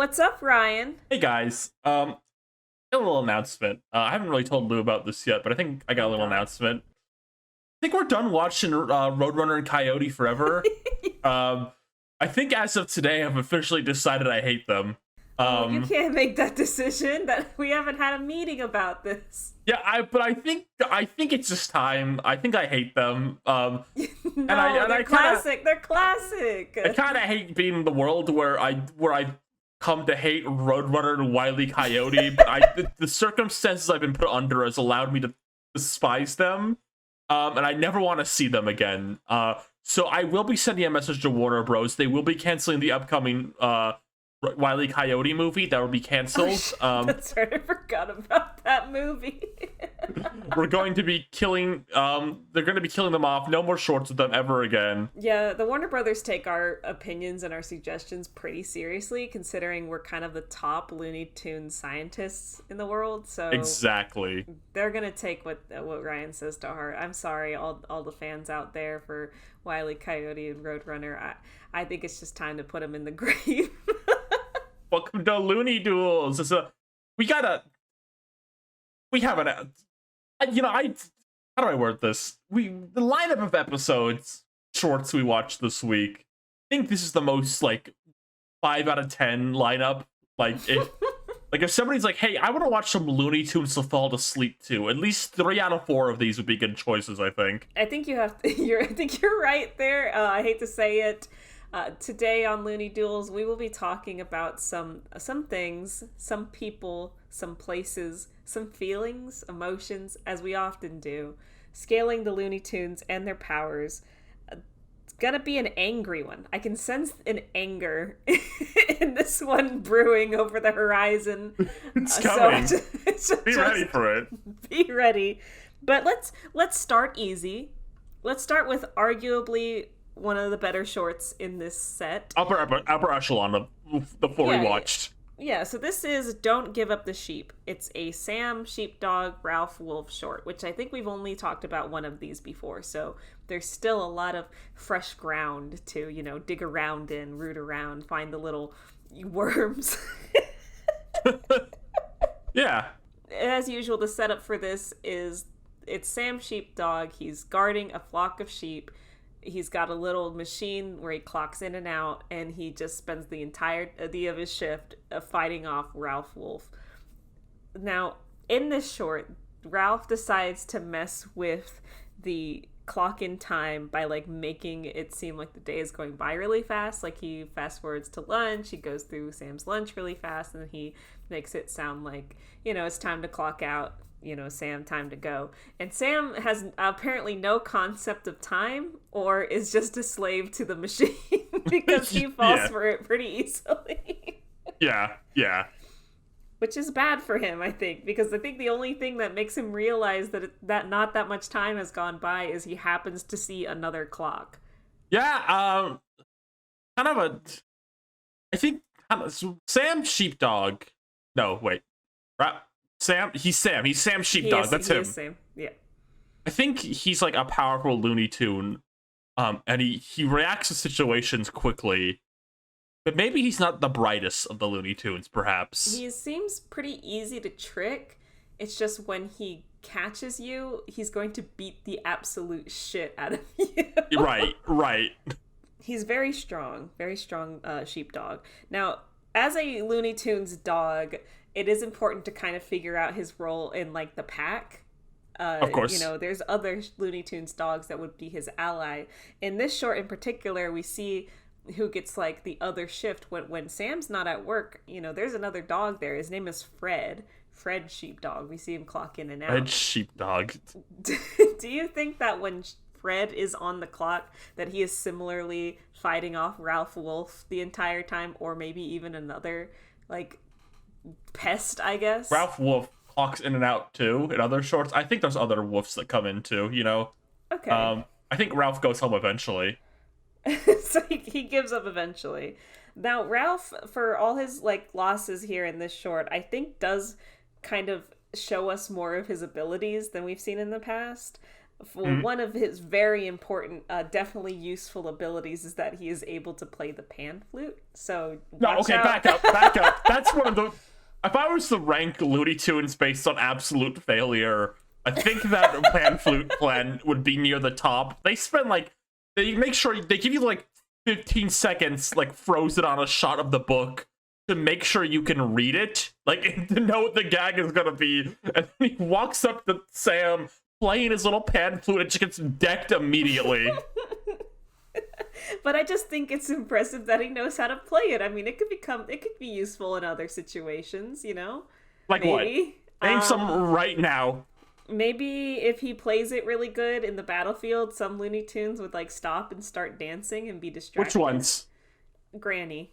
What's up, Ryan? Hey guys, got a little announcement. I haven't really told Lou about this yet, but I think I got a Oh little God. announcement. I think we're done watching Roadrunner and Coyote forever. Um, I think as of today, I've officially decided I hate them. Oh, you Um, can't make that decision. That we haven't had a meeting about this. yeah, but I think it's just time. I think I hate them. And I No, and they're I kind of classic. They're classic. I kind of hate being in the world where I come to hate Roadrunner and Wile E. Coyote, but the circumstances I've been put under has allowed me to despise them, and I never want to see them again. So I will be sending a message to Warner Bros. They will be canceling the upcoming Wile E. Coyote movie that will be canceled. That's right. I forgot about that movie. We're going to be killing. They're going to be killing them off. No more shorts with them ever again. Yeah, the Warner Brothers take our opinions and our suggestions pretty seriously, considering we're kind of the top Looney Tunes scientists in the world. So Exactly. they're gonna take what Ryan says to heart. I'm sorry, all the fans out there for Wile E. Coyote and Roadrunner. I think it's just time to put them in the grave. Welcome to Looney Duels. We gotta. We have an. I how do I word this? The lineup of episodes shorts we watched this week. I think this is the most like 5 out of 10 lineup. If somebody's like, hey, I want to watch some Looney Tunes to fall to sleep to, at least 3 out of 4 of these would be good choices. I think. I think you have. I think you're right there. I hate to say it. Today on Looney Duels, we will be talking about some things, some people, some places, some feelings, emotions, as we often do, scaling the Looney Tunes and their powers. It's gonna be an angry one. I can sense an anger in this one brewing over the horizon. It's coming. Be Just ready for it. be ready. But let's start easy. Let's start with arguably one of the better shorts in this set. Upper echelon of the four we Yeah, watched. Yeah, so this is Don't Give Up the Sheep. It's a Sam Sheepdog Ralph Wolf short, which I think we've only talked about one of these before. So there's still a lot of fresh ground to, dig around in, root around, find the little worms. Yeah. As usual, the setup for this is it's Sam Sheepdog. He's guarding a flock of sheep. He's got a little machine where he clocks in and out, and he just spends the entirety of his shift fighting off Ralph Wolf. Now, in this short, Ralph decides to mess with the clock in time by making it seem like the day is going by really fast. Like he fast forwards to lunch, he goes through Sam's lunch really fast, and he makes it sound like, it's time to clock out. Sam, time to go. And Sam has apparently no concept of time or is just a slave to the machine because he falls Yeah. for it pretty easily. Yeah. Which is bad for him, I think, because I think the only thing that makes him realize that not that much time has gone by is he happens to see another clock. Yeah, kind of a. I think Sam Sheepdog. No, wait. Sam. He's Sam. He's Sam Sheepdog. That's he him. is Sam. Yeah. I think he's like a powerful Looney Tune. And he reacts to situations quickly. But maybe he's not the brightest of the Looney Tunes, perhaps. He seems pretty easy to trick. It's just when he catches you, he's going to beat the absolute shit out of you. Right. He's very strong sheepdog. Now, as a Looney Tunes dog, it is important to kind of figure out his role in the pack. Of course. There's other Looney Tunes dogs that would be his ally. In this short in particular, we see who gets the other shift when Sam's not at work. There's another dog there. His name is Fred Sheepdog. We see him clock in and out. Fred Sheepdog. Do you think that when Fred is on the clock that he is similarly fighting off Ralph Wolf the entire time, or maybe even another pest, I guess? Ralph Wolf clocks in and out too in other shorts. I think there's other wolves that come in too, Okay. I think Ralph goes home eventually. So he gives up eventually. Now, Ralph, for all his losses here in this short, I think does kind of show us more of his abilities than we've seen in the past. For one of his very important, definitely useful abilities is that he is able to play the pan flute. So no, okay, out. back up. That's one of the. If I was to rank Looney Tunes based on absolute failure, I think that pan flute plan would be near the top. They spend like they make sure they give you like 15 seconds, like frozen on a shot of the book to make sure you can read it, like to know what the gag is gonna be. And then he walks up to Sam playing his little pan flute and just gets decked immediately. But I just think it's impressive that he knows how to play it. I mean, it could be useful in other situations, you know? Like maybe. What? Name some right now. Maybe if he plays it really good in the battlefield, some Looney Tunes would like stop and start dancing and be distracted. Which ones? Granny.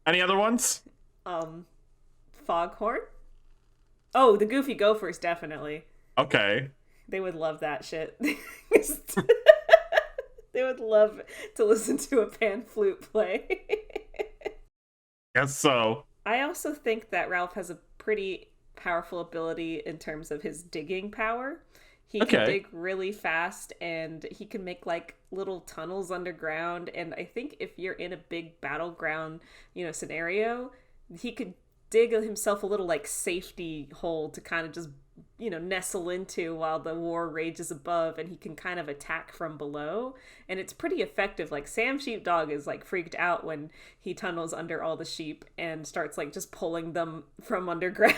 Any other ones? Foghorn? Oh, the Goofy Gophers, definitely. Okay. They would love that shit. They would love to listen to a pan flute play. Guess so. I also think that Ralph has a pretty powerful ability in terms of his digging power. He can dig really fast, and he can make like little tunnels underground. And I think if you're in a big battleground, scenario, he could dig himself a little like safety hole to kind of just nestle into while the war rages above, and he can kind of attack from below, and it's pretty effective. Like Sam Sheepdog is like freaked out when he tunnels under all the sheep and starts like just pulling them from underground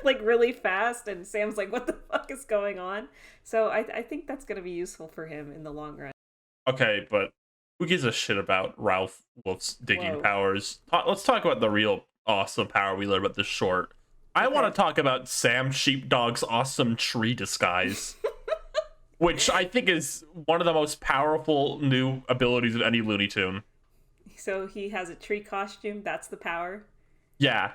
like really fast, and Sam's like, what the fuck is going on? So I think that's going to be useful for him in the long run. Okay, but who gives a shit about Ralph Wolf's digging powers? Let's talk about the real awesome power we learned about this short. I want to talk about Sam Sheepdog's awesome tree disguise, which I think is one of the most powerful new abilities of any Looney Tune. So he has a tree costume, that's the power? Yeah.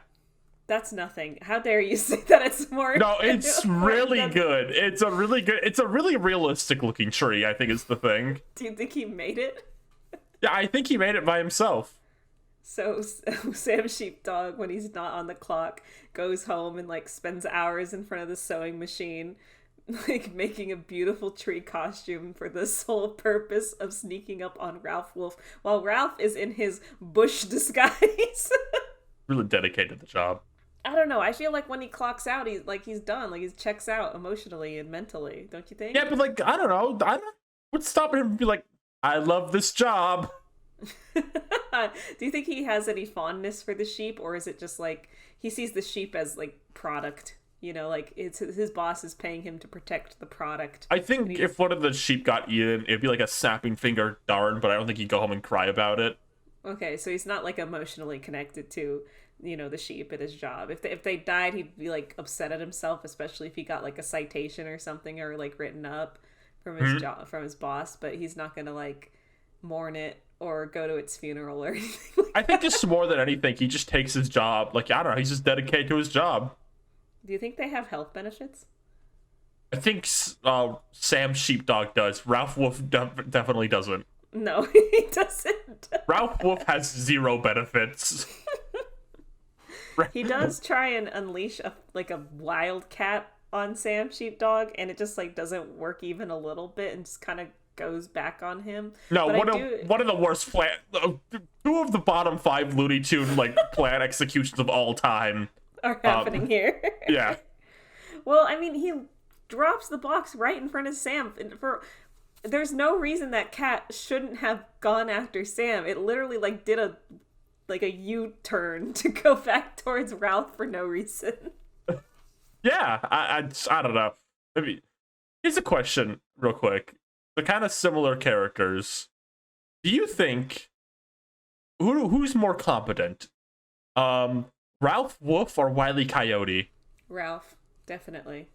That's nothing. How dare you say that it's more... No, it's really good. It's a really realistic looking tree, I think is the thing. Do you think he made it? Yeah, I think he made it by himself. So Sam Sheepdog, when he's not on the clock, goes home and like spends hours in front of the sewing machine, like making a beautiful tree costume for the sole purpose of sneaking up on Ralph Wolf while Ralph is in his bush disguise. Really dedicated to the job. I don't know. I feel like when he clocks out, he's done. Like he checks out emotionally and mentally. Don't you think? Yeah, but like I don't know. What's stopping him from be like, I love this job. Do you think he has any fondness for the sheep, or is it just like he sees the sheep as like product? Like it's his boss is paying him to protect the product. I think if one of the sheep got eaten, it'd be like a snapping finger darn, but I don't think he'd go home and cry about it. Okay, so he's not like emotionally connected to the sheep at his job. If they died, he'd be like upset at himself, especially if he got like a citation or something, or like written up from his job from his boss. But he's not gonna like mourn it or go to its funeral or anything like I think just more than anything, he just takes his job. Like, I don't know, he's just dedicated to his job. Do you think they have health benefits? I think Sam Sheepdog does. Ralph Wolf definitely doesn't. No, he doesn't. Ralph Wolf has zero benefits. He does try and unleash a wildcat on Sam Sheepdog, and it just like doesn't work even a little bit, and just kind of goes back on him. No, one of the worst plan. Two of the bottom 5 Looney Tune like plan executions of all time are happening here. Yeah. Well, I mean, he drops the box right in front of Sam. There's no reason that cat shouldn't have gone after Sam. It literally like did a U-turn to go back towards Ralph for no reason. Yeah, I don't know. Maybe here's a question, real quick. The kind of similar characters. Do you think who's more competent, Ralph Wolf or Wile E. Coyote? Ralph, definitely.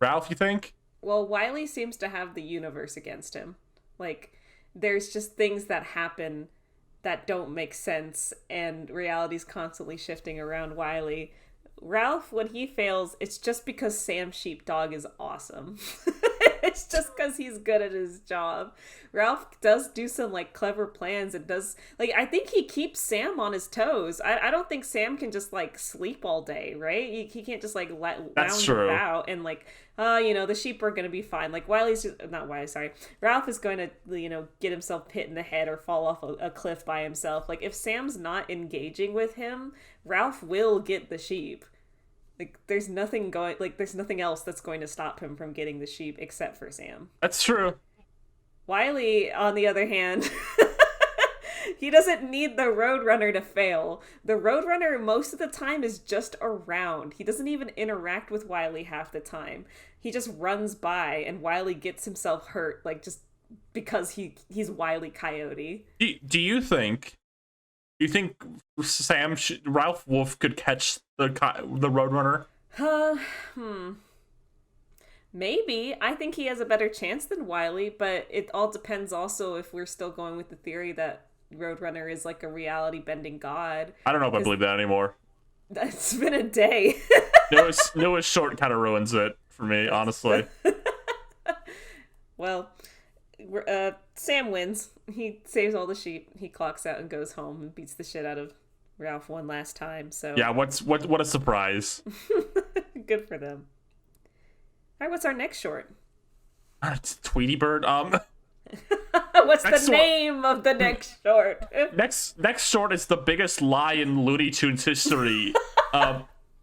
Ralph, you think? Well, Wile seems to have the universe against him. Like, there's just things that happen that don't make sense, and reality's constantly shifting around Wile. Ralph, when he fails, it's just because Sam Sheepdog is awesome. It's just because he's good at his job. Ralph does do some like clever plans and does like I think he keeps Sam on his toes. I don't think Sam can just like sleep all day, right? He can't just like lounge about and like the sheep are gonna be fine. Like not Wiley, sorry. Ralph is going to get himself hit in the head or fall off a cliff by himself. Like if Sam's not engaging with him, Ralph will get the sheep. Like there's nothing else that's going to stop him from getting the sheep except for Sam. That's true. Wiley, on the other hand, he doesn't need the Roadrunner to fail. The Roadrunner most of the time is just around. He doesn't even interact with Wiley half the time. He just runs by and Wiley gets himself hurt, like just because he's Wiley Coyote. Do you think Ralph Wolf could catch the Roadrunner? Maybe. I think he has a better chance than Wiley, but it all depends also if we're still going with the theory that Roadrunner is like a reality-bending god. I don't know if I believe that anymore. It's been a day. Noah's short kind of ruins it for me, honestly. Well, Sam wins. He saves all the sheep. He clocks out and goes home and beats the shit out of Ralph one last time. So yeah, what a surprise. Good for them. All right, what's our next short? It's Tweety Bird. What's the name of the next short? Next short is the biggest lie in Looney Tunes history.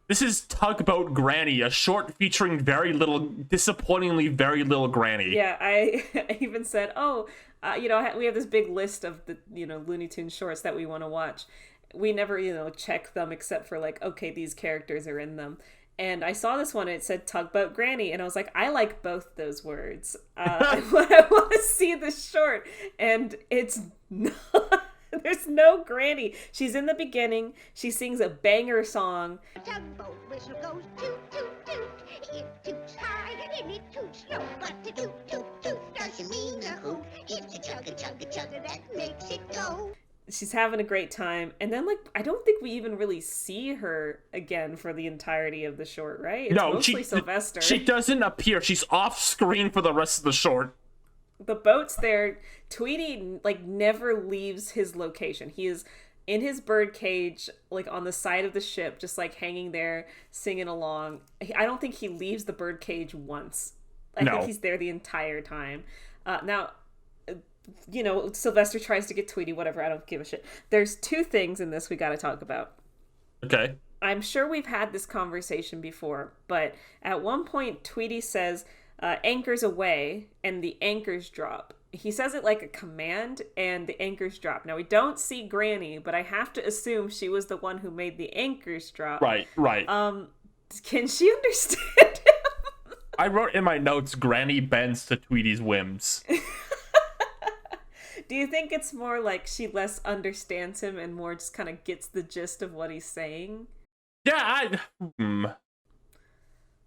This is Tugboat Granny, a short featuring disappointingly very little Granny. Yeah, I even said, we have this big list of the Looney Tunes shorts that we want to watch. We never check them except for like, okay, these characters are in them. And I saw this one, and it said Tugboat Granny, and I was like, I like both those words. I want to see this short, and it's not, there's no Granny. She's in the beginning, she sings a banger song. Tugboat whistle goes toot toot toot. It toots high and it toots low, but the toot toot toot doesn't mean a hoot. It's a chugga chugga chugga that makes it go. She's having a great time, and then I don't think we even really see her again for the entirety of the short, right? It's mostly Sylvester. She doesn't appear. She's off screen for the rest of the short. The boat's there. Tweety never leaves his location. He is in his bird cage, on the side of the ship, just hanging there, singing along. I don't think he leaves the bird cage once. I think he's there the entire time. Now, Sylvester tries to get Tweety, whatever, I don't give a shit. There's two things in this we gotta talk about. Okay. I'm sure we've had this conversation before, but at one point Tweety says, anchors away, and the anchors drop. He says it like a command, and the anchors drop. Now, we don't see Granny, but I have to assume she was the one who made the anchors drop. Right. Can she understand him? I wrote in my notes, Granny bends to Tweety's whims. Do you think it's more like she less understands him and more just kind of gets the gist of what he's saying? Yeah,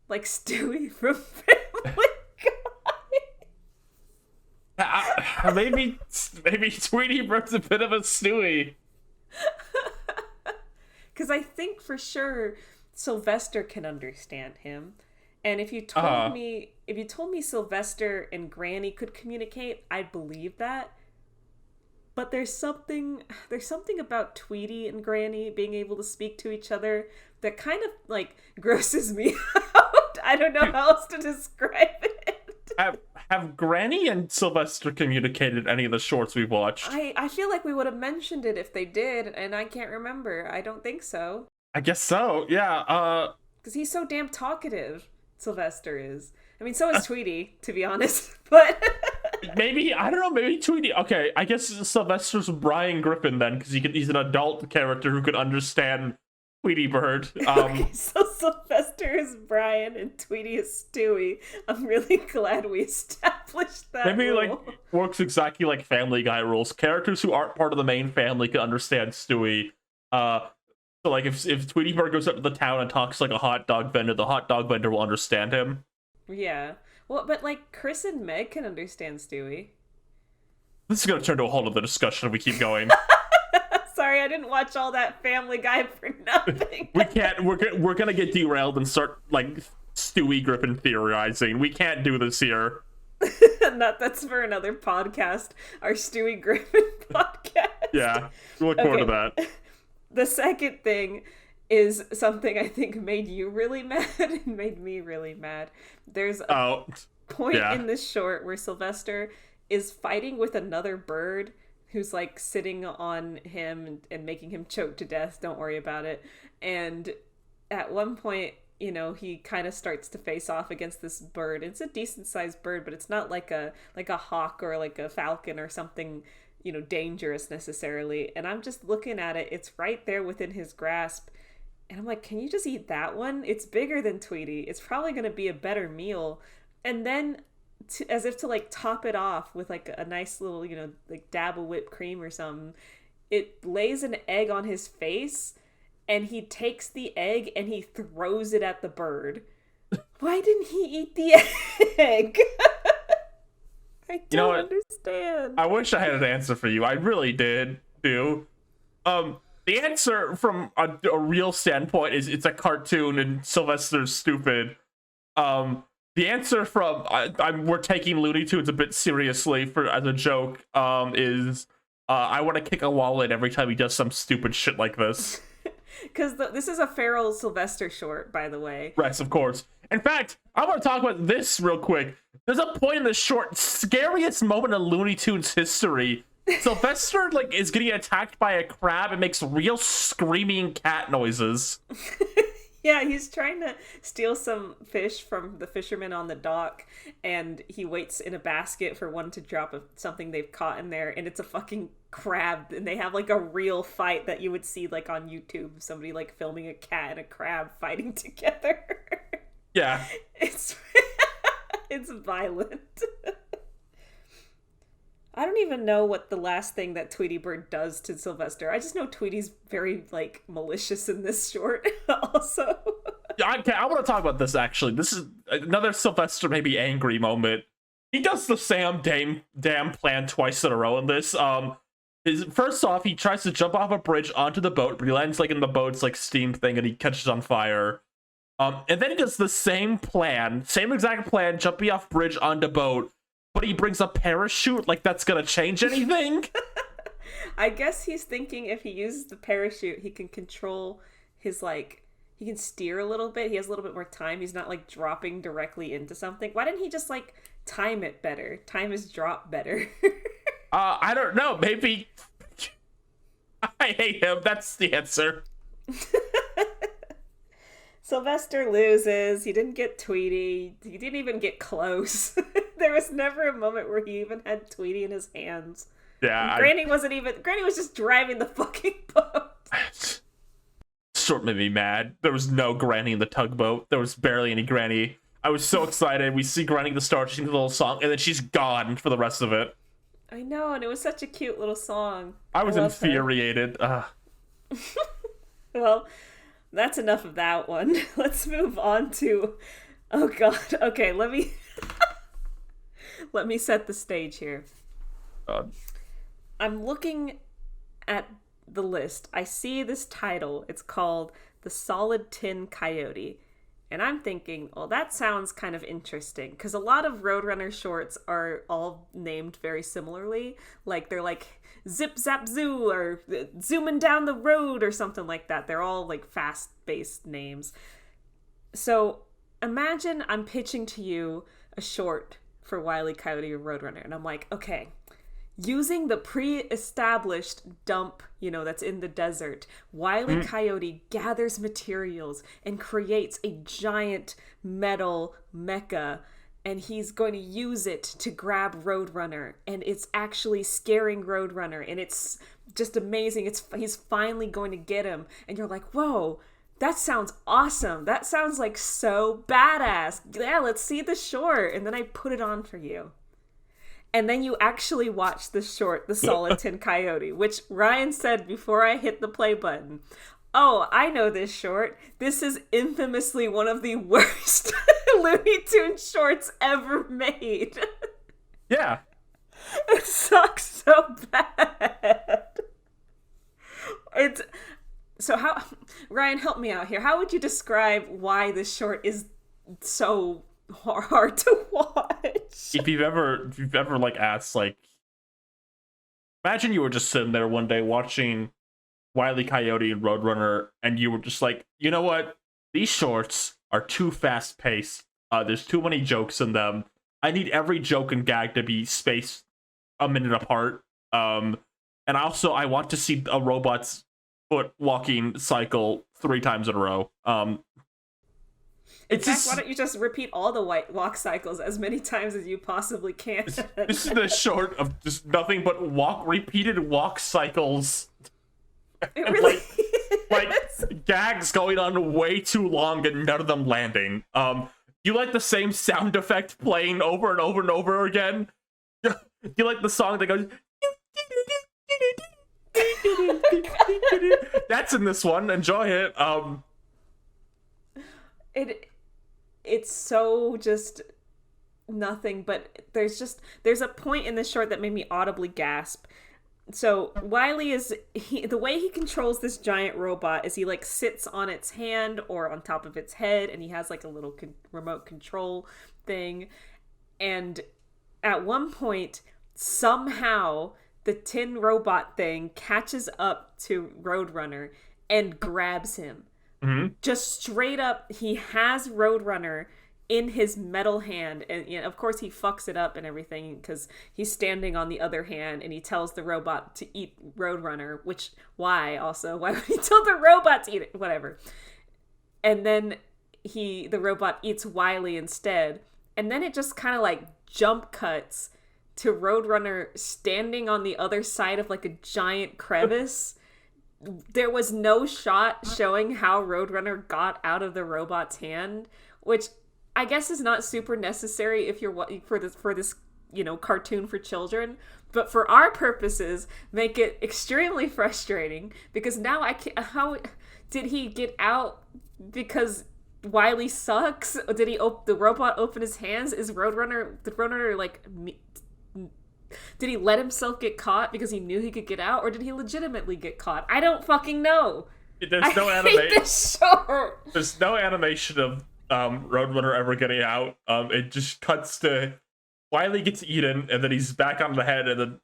Like Stewie from Family Guy. Maybe Tweety brings a bit of a Stewie. Because I think for sure Sylvester can understand him. And if you told me Sylvester and Granny could communicate, I'd believe that. But there's something about Tweety and Granny being able to speak to each other that kind of grosses me out. I don't know how else to describe it. Have Granny and Sylvester communicated any of the shorts we've watched? I feel like we would have mentioned it if they did, and I can't remember. I don't think so. I guess so, yeah. Because he's so damn talkative, Sylvester is. I mean, so is Tweety, to be honest, but... Maybe Tweety. Okay, I guess Sylvester's Brian Griffin then, because he's an adult character who could understand Tweety Bird. Okay, so Sylvester is Brian and Tweety is Stewie. I'm really glad we established that. Maybe rule. Works exactly like Family Guy rules. Characters who aren't part of the main family can understand Stewie. So if Tweety Bird goes up to the town and talks like a hot dog vendor, the hot dog vendor will understand him. Yeah. Well, but Chris and Meg can understand Stewie. This is going to turn to a whole other discussion if we keep going. Sorry, I didn't watch all that Family Guy for nothing. We can't. We're going to get derailed and start Stewie Griffin theorizing. We can't do this here. That's for another podcast, our Stewie Griffin podcast. Yeah, we look forward to that. The second thing is something I think made you really mad and made me really mad. There's a point in this short where Sylvester is fighting with another bird who's like sitting on him and making him choke to death. Don't worry about it. And at one point, you know, he kind of starts to face off against this bird. It's a decent sized bird, but it's not like a hawk or like a falcon or something, you know, dangerous necessarily. And I'm just looking at it. It's right there within his grasp. And I'm like, can you just eat that one? It's bigger than Tweety. It's probably going to be a better meal. And then as if to like top it off with like a nice little, you know, like dab of whipped cream or something, it lays an egg on his face and he takes the egg and he throws it at the bird. Why didn't he eat the egg? I don't understand. I wish I had an answer for you. I really did do. The answer from a real standpoint is it's a cartoon and Sylvester's stupid. The answer from we're taking Looney Tunes a bit seriously as a joke is I want to kick a wallet every time he does some stupid shit like this. Because this is a feral Sylvester short, by the way. Yes, of course. In fact, I want to talk about this real quick. There's a point in the short, scariest moment in Looney Tunes history. Sylvester is getting attacked by a crab and makes real screaming cat noises. Yeah, he's trying to steal some fish from the fishermen on the dock, and he waits in a basket for one to drop something they've caught in there, and it's a fucking crab, and they have like a real fight that you would see like on YouTube, somebody like filming a cat and a crab fighting together. Yeah. It's violent. I don't even know what the last thing that Tweety Bird does to Sylvester. I just know Tweety's very, like, malicious in this short, also. Yeah, I want to talk about this, actually. This is another Sylvester maybe angry moment. He does the same damn plan twice in a row in this. First off, he tries to jump off a bridge onto the boat, but he lands, in the boat's, steam thing, and he catches on fire. And then he does the same exact plan, jumping off bridge onto boat, but he brings a parachute, that's gonna change anything? I guess he's thinking if he uses the parachute, he can control his, he can steer a little bit. He has a little bit more time. He's not, dropping directly into something. Why didn't he just, time it better? Time his drop better. I don't know. Maybe... I hate him. That's the answer. Sylvester loses. He didn't get Tweety. He didn't even get close. There was never a moment where he even had Tweety in his hands. Yeah. Granny was just driving the fucking boat. Short made me mad. There was no Granny in the tugboat. There was barely any Granny. I was so excited. We see Granny at the start, she sings a little song, and then she's gone for the rest of it. I know, and it was such a cute little song. I was infuriated. Well, that's enough of that one. Let's move on to... Oh, God. Okay, let me set the stage here. I'm looking at the list. I see this title. It's called The Solid Tin Coyote. And I'm thinking, well, that sounds kind of interesting. Because a lot of Roadrunner shorts are all named very similarly. They're Zip Zap Zoo or Zooming Down the Road or something like that. They're all fast-based names. So imagine I'm pitching to you a short for Wile E. Coyote or Roadrunner. And I'm like, okay, using the pre-established dump, that's in the desert, Wile E. Coyote gathers materials and creates a giant metal mecha, and he's going to use it to grab Roadrunner, and it's actually scaring Roadrunner, and it's just amazing. He's finally going to get him, and you're like, whoa, that sounds awesome. That sounds so badass. Yeah, let's see the short. And then I put it on for you. And then you actually watch the short, The Solid Tin Coyote, which Ryan said before I hit the play button. Oh, I know this short. This is infamously one of the worst Looney Tunes shorts ever made. Yeah. It sucks so bad. Ryan, help me out here. How would you describe why this short is so hard to watch? if you've ever like asked, like, imagine you were just sitting there one day watching Wile E. Coyote and Roadrunner, and you were just like, you know what? These shorts are too fast paced. There's too many jokes in them. I need every joke and gag to be spaced a minute apart. And also, I want to see a robot's foot walking cycle 3 times in a row. In fact, why don't you just repeat all the white walk cycles as many times as you possibly can? This is the short of just nothing but repeated walk cycles. It really like gags going on way too long and none of them landing. You like the same sound effect playing over and over and over again? You like the song that goes... That's in this one. Enjoy it. It's so just nothing, but there's a point in this short that made me audibly gasp. So Wiley the way he controls this giant robot is he like sits on its hand or on top of its head, and he has like a little remote control thing. And at one point, somehow the tin robot thing catches up to Roadrunner and grabs him. Mm-hmm. Just straight up, he has Roadrunner in his metal hand, and you know, of course he fucks it up and everything because he's standing on the other hand, and he tells the robot to eat Roadrunner, why would he tell the robot to eat it? Whatever. And then the robot eats Wiley instead, and then it just kind of like jump cuts to Roadrunner standing on the other side of like a giant crevice. There was no shot showing how Roadrunner got out of the robot's hand, which I guess is not super necessary if you're for this cartoon for children, but for our purposes make it extremely frustrating because now I can't. How did he get out? Because Wiley sucks. Did the robot open his hands? Did Roadrunner like did he let himself get caught because he knew he could get out, or did he legitimately get caught? I don't fucking know. There's no animation of Roadrunner ever getting out. It just cuts to Wiley gets eaten, and then he's back on the head, and then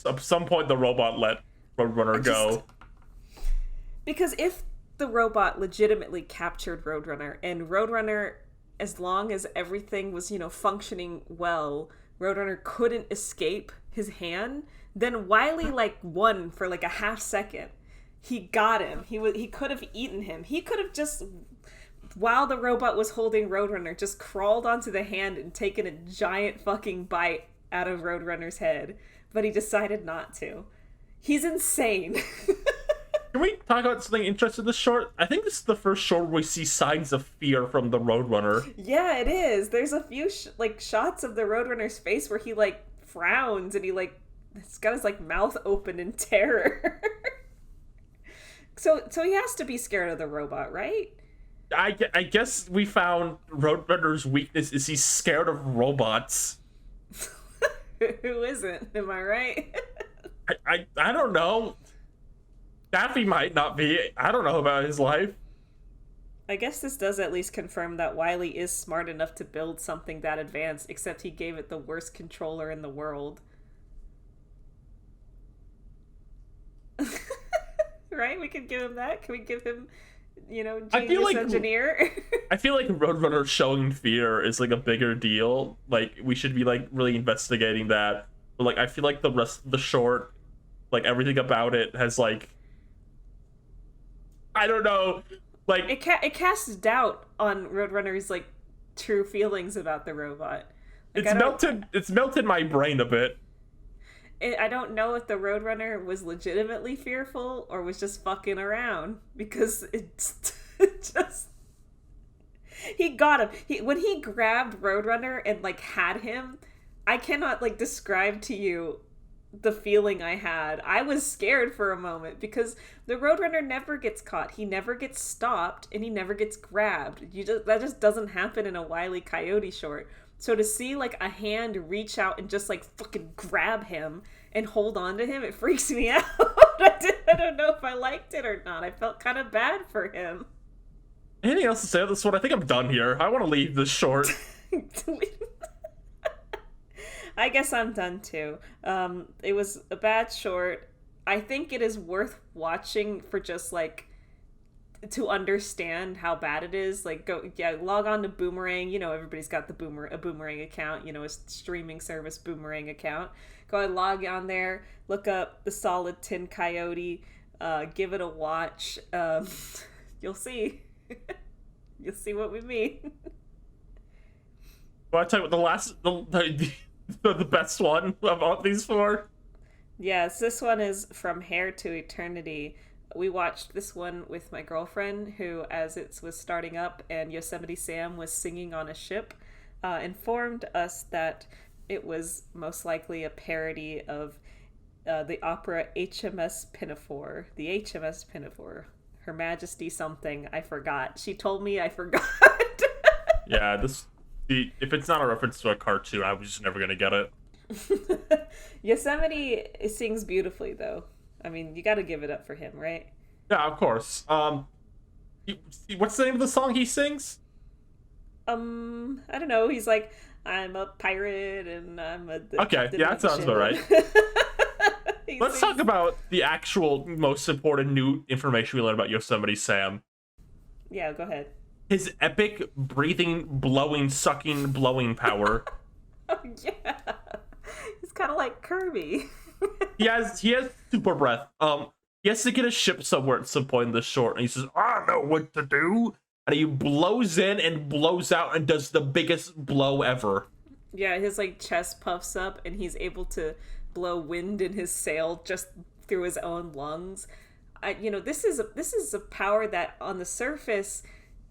at some point the robot let Roadrunner go. Because if the robot legitimately captured Roadrunner, and Roadrunner, as long as everything was, functioning well, Roadrunner couldn't escape his hand, then Wiley won for a half second. He got him. He could have eaten him. He could have just, while the robot was holding Roadrunner, just crawled onto the hand and taken a giant fucking bite out of Roadrunner's head. But he decided not to. He's insane. Can we talk about something interesting in this short? I think this is the first short where we see signs of fear from the Roadrunner. Yeah, it is. There's a few shots of the Roadrunner's face where he frowns and he's got his mouth open in terror. So he has to be scared of the robot, right? I guess we found Roadrunner's weakness is he's scared of robots. Who isn't? Am I right? I don't know. Daffy might not be. I don't know about his life. I guess this does at least confirm that Wiley is smart enough to build something that advanced, except he gave it the worst controller in the world. Right? We could give him that? Can we give him, genius engineer? I feel like Roadrunner showing fear is a bigger deal. We should be really investigating that. But I feel like the rest of the short, everything about it has I don't know. It casts doubt on Roadrunner's true feelings about the robot. It's melted my brain a bit. I don't know if the Roadrunner was legitimately fearful or was just fucking around, because it's just he got him. When he grabbed Roadrunner and had him, I cannot describe to you the feeling I had. I was scared for a moment because the Roadrunner never gets caught. He never gets stopped, and he never gets grabbed. That just doesn't happen in a Wile E. Coyote short. So to see a hand reach out and just fucking grab him and hold on to him, it freaks me out. I don't know if I liked it or not. I felt kind of bad for him. Anything else to say on this one? I think I'm done here. I want to leave this short. I guess I'm done too. It was a bad short. I think it is worth watching for just like to understand how bad it is. Like, log on to Boomerang. You know, everybody's got a Boomerang account. You know, a streaming service Boomerang account. Go and log on there. Look up the Solid Tin Coyote. Give it a watch. You'll see. You'll see what we mean. Well, I tell you what, the best one of all these four. Yes, this one is From Hare to Eternity. We watched this one with my girlfriend, who, as it was starting up and Yosemite Sam was singing on a ship, informed us that it was most likely a parody of the opera HMS Pinafore. The HMS Pinafore. Her Majesty something. I forgot. She told me I forgot. Yeah, if it's not a reference to a cartoon, I was just never gonna get it. Yosemite sings beautifully, though. I mean, you gotta give it up for him, right? Yeah, of course. What's the name of the song he sings? I don't know. He's like, I'm a pirate and I'm a... Okay, yeah, that sounds about right. Let's talk about the actual most important new information we learned about Yosemite Sam. Yeah, go ahead. His epic breathing, blowing, sucking, blowing power. Oh, yeah. He's kind of like Kirby. He has super breath. He has to get a ship somewhere at some point in the short, and he says, "I know what to do," and he blows in and blows out and does the biggest blow ever. Yeah, his like chest puffs up, and he's able to blow wind in his sail just through his own lungs. This is a power that on the surface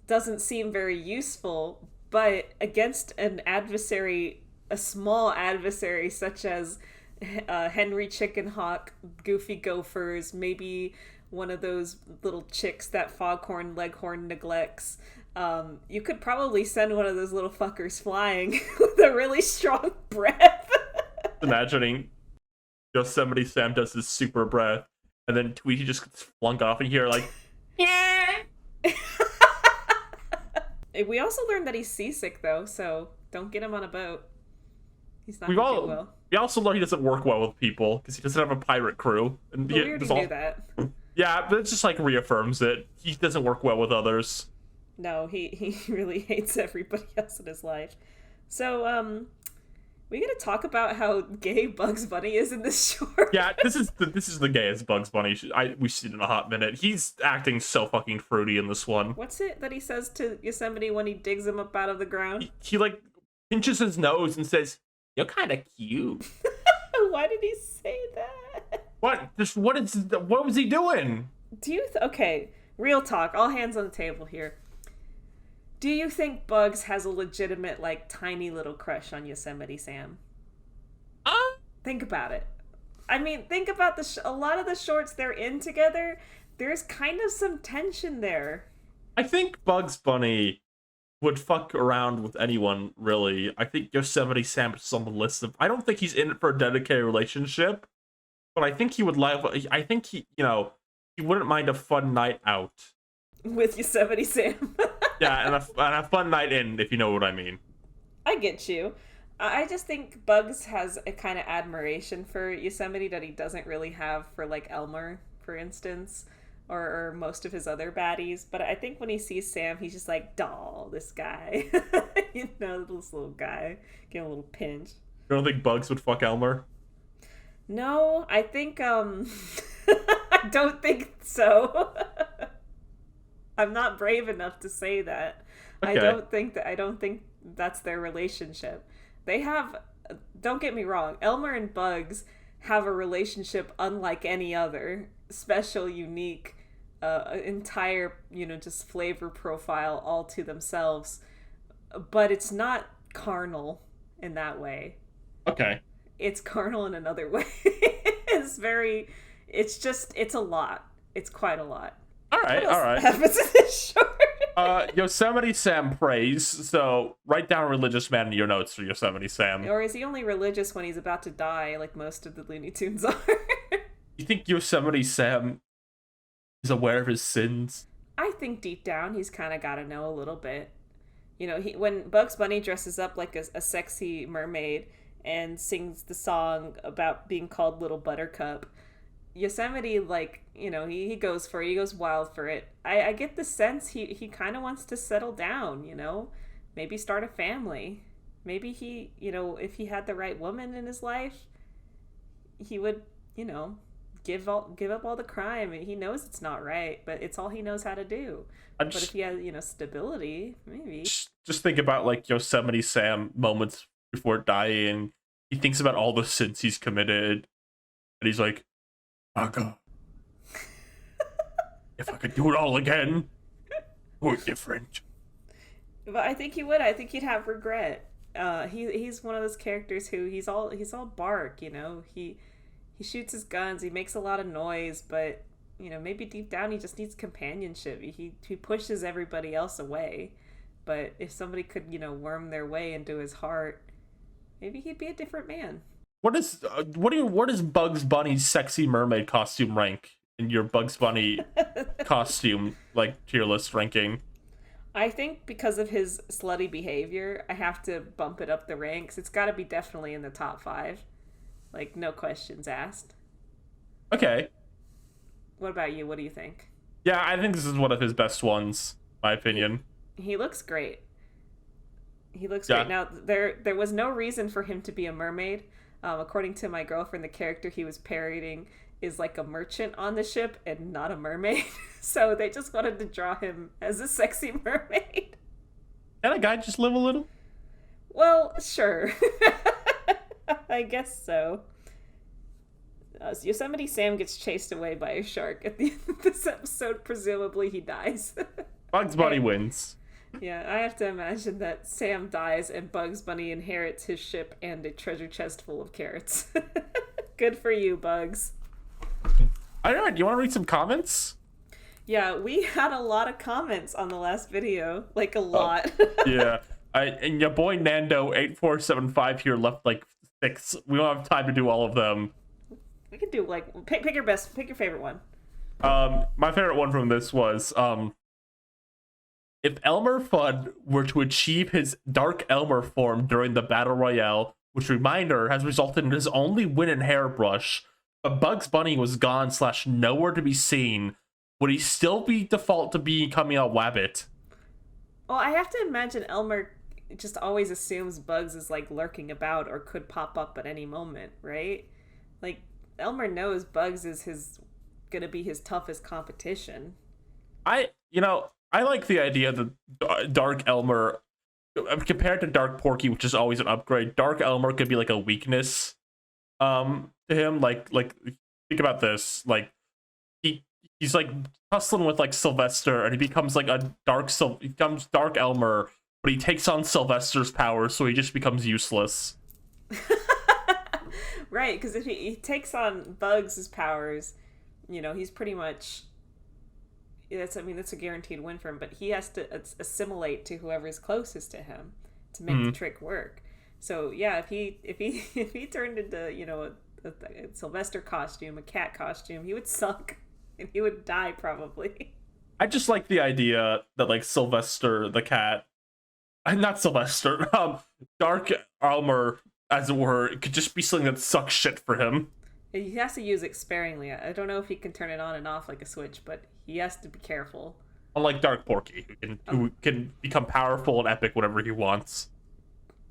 doesn't seem very useful, but against an adversary, a small adversary such as Henry Chickenhawk, Goofy Gophers, maybe one of those little chicks that Foghorn Leghorn neglects, you could probably send one of those little fuckers flying with a really strong breath. Imagining Yosemite Sam does his super breath, and then Tweety just gets flung off, and you hear like, yeah. We also learned that he's seasick, though, so don't get him on a boat. He's not going to do well. We also learned he doesn't work well with people because he doesn't have a pirate crew. And we already knew that. Yeah, but it just like reaffirms it. He doesn't work well with others. No, he really hates everybody else in his life. So, we gotta talk about how gay Bugs Bunny is in this short. Yeah, this is the gayest Bugs Bunny we've seen in a hot minute. He's acting so fucking fruity in this one. What's it that he says to Yosemite when he digs him up out of the ground? He like pinches his nose and says, "You're kind of cute." Why did he say that? What was he doing? Do you okay, real talk, all hands on the table here. Do you think Bugs has a legitimate, like, tiny little crush on Yosemite Sam? Think about it. I mean, think about a lot of the shorts they're in together. There's kind of some tension there. I think Bugs Bunny would fuck around with anyone, really. I think Yosemite Sam is on the list of... I don't think he's in it for a dedicated relationship, but I think he would I think he wouldn't mind a fun night out. With Yosemite Sam. Yeah, and a fun night in, if you know what I mean. I get you. I just think Bugs has a kind of admiration for Yosemite that he doesn't really have for, like, Elmer, for instance, or most of his other baddies. But I think when he sees Sam, he's just like, doll, this guy. This little guy. Getting a little pinch. You don't think Bugs would fuck Elmer? No, I think, I don't think so. I'm not brave enough to say that. Okay. I don't think that's their relationship. They have, don't get me wrong, Elmer and Bugs have a relationship unlike any other, special, unique, entire, just flavor profile all to themselves. But it's not carnal in that way. Okay. It's carnal in another way. It's a lot. It's quite a lot. All right. Happens in this short? Yosemite Sam prays, so write down religious man in your notes for Yosemite Sam. Or is he only religious when he's about to die, like most of the Looney Tunes are? You think Yosemite Sam is aware of his sins? I think deep down he's kind of got to know a little bit. When Bugs Bunny dresses up like a sexy mermaid, and sings the song about being called Little Buttercup. Yosemite, like, he goes for it. He goes wild for it. I get the sense he kind of wants to settle down, maybe start a family. Maybe he, if he had the right woman in his life, he would, give up all the crime. He knows it's not right, but it's all he knows how to do. But if he has, stability, maybe. Just think about like Yosemite Sam moments before dying. He thinks about all the sins he's committed, and he's like, "Oh God, if I could do it all again, or different." But I think he would. I think he'd have regret. He's one of those characters who he's all bark. He shoots his guns. He makes a lot of noise, but maybe deep down he just needs companionship. He pushes everybody else away. But if somebody could worm their way into his heart, maybe he'd be a different man. What does Bugs Bunny's sexy mermaid costume rank in your Bugs Bunny costume like tier list ranking? I think because of his slutty behavior, I have to bump it up the ranks. It's got to be definitely in the top 5. Like, no questions asked. Okay. What about you? What do you think? Yeah, I think this is one of his best ones, my opinion. He looks great. Great. Now, there was no reason for him to be a mermaid. According to my girlfriend, the character he was parodying is like a merchant on the ship and not a mermaid. So they just wanted to draw him as a sexy mermaid. Can a guy just live a little? Well, sure. I guess so. Yosemite Sam gets chased away by a shark at the end of this episode. Presumably he dies. Bugs Bunny wins. Yeah, I have to imagine that Sam dies and Bugs Bunny inherits his ship and a treasure chest full of carrots. Good for you, Bugs. All right, do you want to read some comments? Yeah, we had a lot of comments on the last video. Like, a lot. Yeah. And your boy Nando8475 here left like 6. We don't have time to do all of them. We could do like pick your favorite one. My favorite one from this was if Elmer Fudd were to achieve his Dark Elmer form during the Battle Royale, which, reminder, has resulted in his only win in Hairbrush, but Bugs Bunny was gone / nowhere to be seen, would he still be default to becoming a Wabbit? Well, I have to imagine Elmer just always assumes Bugs is like lurking about or could pop up at any moment, right? Like, Elmer knows Bugs is gonna be his toughest competition. I like the idea that Dark Elmer, compared to Dark Porky, which is always an upgrade, Dark Elmer could be like a weakness to him. Like think about this. Like he's like hustling with like Sylvester, and he becomes like he becomes Dark Elmer, but he takes on Sylvester's powers, so he just becomes useless. Right, because if he takes on Bugs' powers, he's pretty much... That's a guaranteed win for him, but he has to assimilate to whoever's closest to him to make the trick work. So yeah, if he turned into a Sylvester costume, a cat costume, he would suck and he would die probably. I just like the idea that like Sylvester the cat, not Sylvester, Dark Elmer, as it were, it could just be something that sucks shit for him. He has to use it sparingly. I don't know if he can turn it on and off like a switch, but he has to be careful. Unlike Dark Porky, who can become powerful and epic whenever he wants.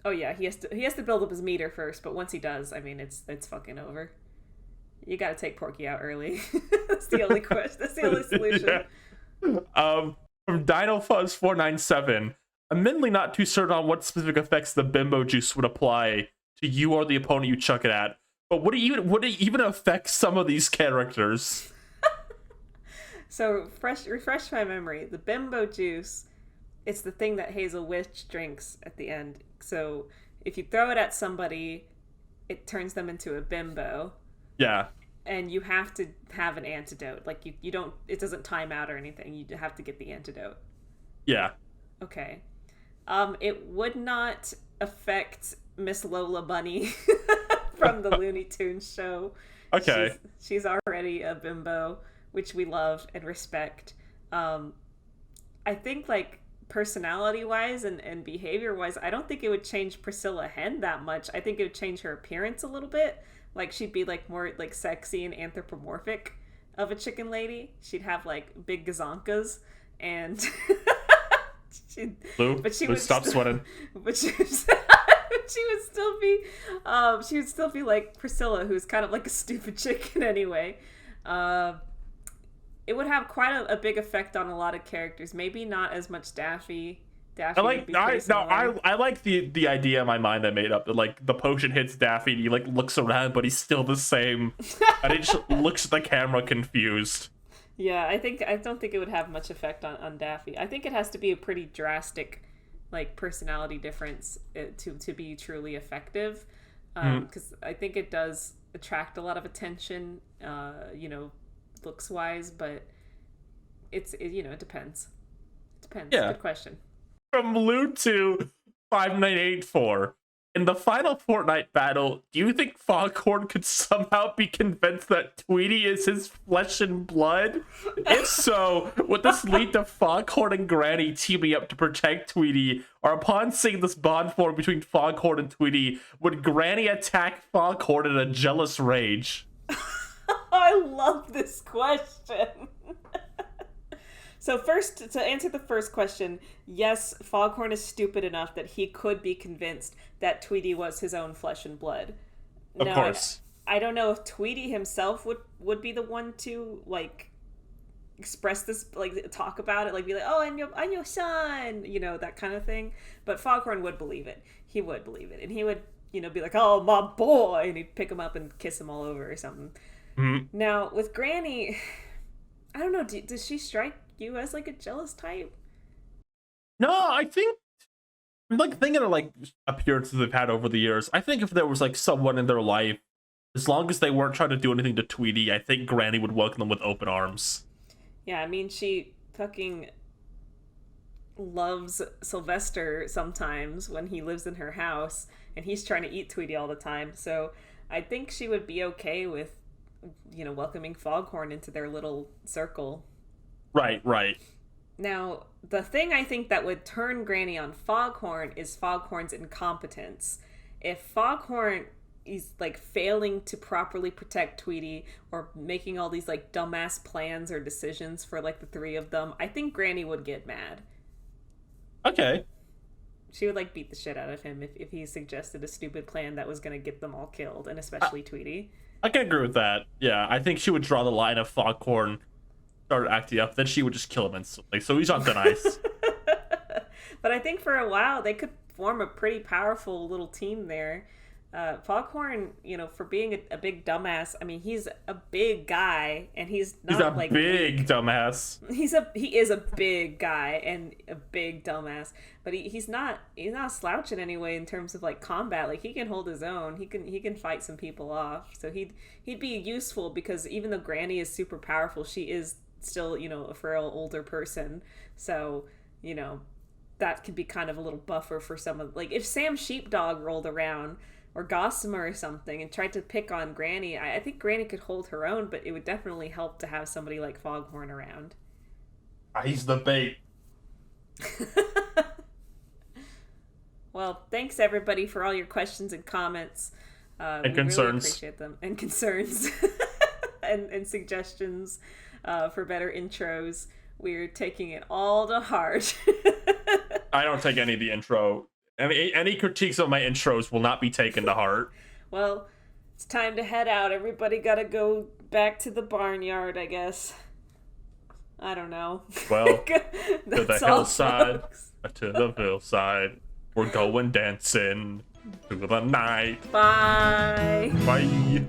Oh yeah, he has to build up his meter first, but once he does, I mean, it's fucking over. You got to take Porky out early. That's the only question. That's the only solution. Yeah. From DinoFuzz497, I'm mentally not too certain on what specific effects the bimbo juice would apply to you or the opponent you chuck it at. But would it even affect some of these characters? So refresh my memory. The bimbo juice, it's the thing that Hazel Witch drinks at the end. So if you throw it at somebody, it turns them into a bimbo. Yeah. And you have to have an antidote. Like you don't, it doesn't time out or anything. You have to get the antidote. Yeah. Okay. It would not affect Miss Lola Bunny from the Looney Tunes show. Okay. She's already a bimbo, which we love and respect. I think like personality wise and behavior wise, I don't think it would change Priscilla Hen that much. I think it would change her appearance a little bit. Like she'd be like more like sexy and anthropomorphic of a chicken lady. She'd have like big gazonkas and Lou, but she Lou, would stop sweating. But she would still be like Priscilla, who's kind of like a stupid chicken anyway. It would have quite a big effect on a lot of characters. Maybe not as much Daffy. I like I like the idea in my mind I made up that like the potion hits Daffy and he like looks around but he's still the same and he just looks at the camera confused. Yeah, I don't think it would have much effect on Daffy. I think it has to be a pretty drastic like personality difference to be truly effective, because I think it does attract a lot of attention, looks wise, but it depends. Yeah. Good question. From Lou to 5984. In the final Fortnite battle, do you think Foghorn could somehow be convinced that Tweety is his flesh and blood? If so, would this lead to Foghorn and Granny teaming up to protect Tweety? Or upon seeing this bond form between Foghorn and Tweety, would Granny attack Foghorn in a jealous rage? I love this question. So first, to answer the first question, yes, Foghorn is stupid enough that he could be convinced that Tweety was his own flesh and blood. Of course. I don't know if Tweety himself would be the one to, like, express this, like, talk about it, like, be like, oh, I'm your son, that kind of thing. But Foghorn would believe it. He would believe it. And he would, be like, oh, my boy, and he'd pick him up and kiss him all over or something. Mm-hmm. Now, with Granny, I don't know, does she strike you as like a jealous type? No, I think like thinking of like appearances they've had over the years, I think if there was like someone in their life, as long as they weren't trying to do anything to Tweety, I think Granny would welcome them with open arms. Yeah, I mean, she fucking loves Sylvester sometimes when he lives in her house and he's trying to eat Tweety all the time, so I think she would be okay with welcoming Foghorn into their little circle. Right. Now, the thing I think that would turn Granny on Foghorn is Foghorn's incompetence. If Foghorn is, like, failing to properly protect Tweety or making all these, like, dumbass plans or decisions for, like, the three of them, I think Granny would get mad. Okay. She would, like, beat the shit out of him if he suggested a stupid plan that was going to get them all killed, and especially Tweety. I can agree with that. Yeah, I think she would draw the line of Foghorn started acting up, then she would just kill him instantly. So he's on thin ice. But I think for a while they could form a pretty powerful little team there. Foghorn, for being a big dumbass, I mean, he's a big guy, and he's not like big dumbass. He is a big guy and a big dumbass, but he's not slouching anyway in terms of like combat. Like he can hold his own. He can fight some people off. So he'd be useful because even though Granny is super powerful, she is still a frail older person. So that could be kind of a little buffer for someone. Like if Sam Sheepdog rolled around, or Gossamer or something, and tried to pick on Granny, I think Granny could hold her own, but it would definitely help to have somebody like Foghorn around. He's the bait. Well, thanks everybody for all your questions and comments. And concerns. Really appreciate them. And concerns. and suggestions for better intros. We're taking it all to heart. I don't take any of the intro. Any critiques of my intros will not be taken to heart. Well, it's time to head out. Everybody gotta go back to the barnyard, I guess. I don't know. Well, to the hillside, to the hillside. We're going dancing through the night. Bye. Bye.